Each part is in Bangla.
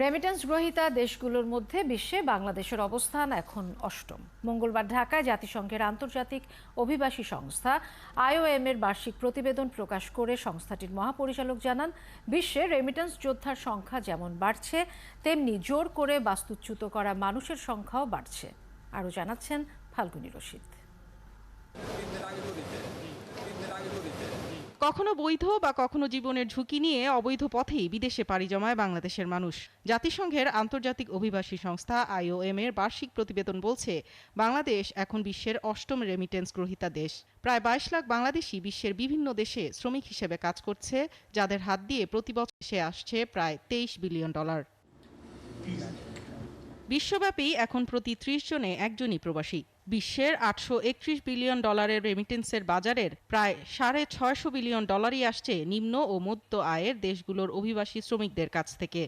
রেমিটেন্স গ্রহীতা দেশগুলোর মধ্যে বিশ্বে বাংলাদেশের অবস্থান এখন অষ্টম। মঙ্গলবার ঢাকায় জাতিসংঘের আন্তর্জাতিক অভিবাসী সংস্থা IOM এর বার্ষিক প্রতিবেদন প্রকাশ করে সংস্থাটির মহাপরিচালক জানান, বিশ্বে রেমিটেন্স যোদ্ধার সংখ্যা যেমন বাড়ছে, তেমনি জোর করে বাস্তুচ্যুত করা মানুষের সংখ্যাও বাড়ছে। আরও জানাচ্ছেন ফাল্গুনী রশিদ। কখনো বৈধ বা কখনো জীবনের ঝুঁকি নিয়ে অবৈধ পথেই বিদেশে পাড়ি জমায় বাংলাদেশের মানুষ। জাতিসংঘের আন্তর্জাতিক অভিবাসী সংস্থা IOM এর বার্ষিক প্রতিবেদন বলছে, বাংলাদেশ এখন বিশ্বের অষ্টম রেমিটেন্স গ্রহীতা দেশ। প্রায় 22 লাখ বাংলাদেশি বিশ্বের বিভিন্ন দেশে শ্রমিক হিসেবে কাজ করছে, যাদের হাত দিয়ে প্রতি বছর আসছে প্রায় $23 বিলিয়ন। বিশ্বব্যাপী এখন প্রতি 30 জনে একজনই প্রবাসী। বিশ্বের $831 বিলিয়ন রেমিটেন্সের বাজারের প্রায় $650 বিলিয়ন আসছে নিম্ন ও মধ্য আয়ের দেশগুলোর অভিবাসী শ্রমিকদের কাছ থেকে।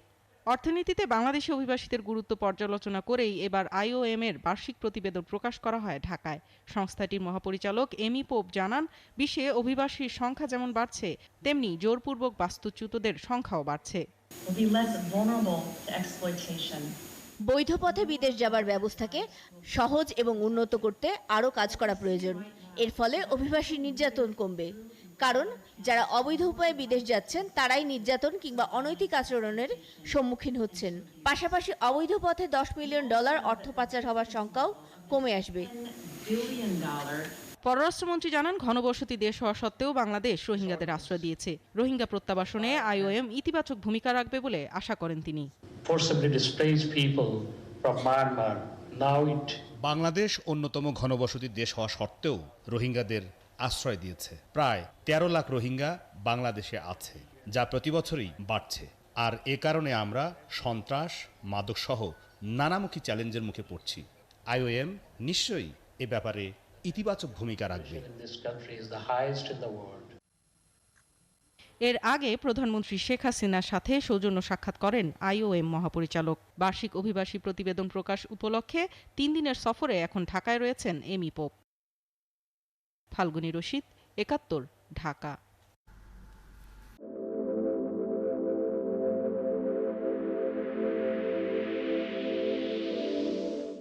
অর্থনীতিতে বাংলাদেশি অভিবাসীদের গুরুত্ব পর্যালোচনা করেই এবার IOM এর বার্ষিক প্রতিবেদন প্রকাশ করা হয় ঢাকায়। সংস্থাটির মহাপরিচালক এমি পোপ জানান, বিশ্বে অভিবাসীর সংখ্যা যেমন বাড়ছে, তেমনি জোরপূর্বক বাস্তুচ্যুতদের সংখ্যাও বাড়ছে। বৈধ পথে বিদেশ যাবার ব্যবস্থাকে সহজ এবং উন্নত করতে আরও কাজ করা প্রয়োজন। এর ফলে অভিবাসী নির্যাতন কমবে, কারণ যারা অবৈধ উপায়ে বিদেশ যাচ্ছেন তারাই নির্যাতন কিংবা অনৈতিক আচরণের সম্মুখীন হচ্ছেন। পাশাপাশি অবৈধ পথে $10 মিলিয়ন অর্থ পাচার হওয়ার সংখ্যাও কমে আসবে। পররাষ্ট্রমন্ত্রী জানান, ঘনবসতি দেশ হওয়া সত্ত্বেও বাংলাদেশ রোহিঙ্গাদের আশ্রয় দিয়েছে। রোহিঙ্গা প্রত্যাবাসনে IOM ইতিবাচক ভূমিকা রাখবে বলে আশা করেন তিনি। বাংলাদেশ অন্যতম ঘনবসতি দেশ হওয়া সত্ত্বেও রোহিঙ্গাদের আশ্রয় দিয়েছে। প্রায় 13 লাখ রোহিঙ্গা বাংলাদেশে আছে, যা প্রতি বছরই বাড়ছে। আর এ কারণে আমরা সন্ত্রাস, মাদকসহ নানামুখী চ্যালেঞ্জের মুখে পড়ছি। IOM নিশ্চয়ই এ ব্যাপারে ইতিবাচক ভূমিকা রাখবে। এর আগে প্রধানমন্ত্রী শেখ হাসিনার সাথে সৌজন্য সাক্ষাৎ করেন IOM মহাপরিচালক। বার্ষিক অভিবাসী প্রতিবেদন প্রকাশ উপলক্ষে 3 দিনের সফরে এখন ঢাকায় রয়েছেন এমি পোপ। ফাল্গুনী রশিদ, 71, ঢাকা।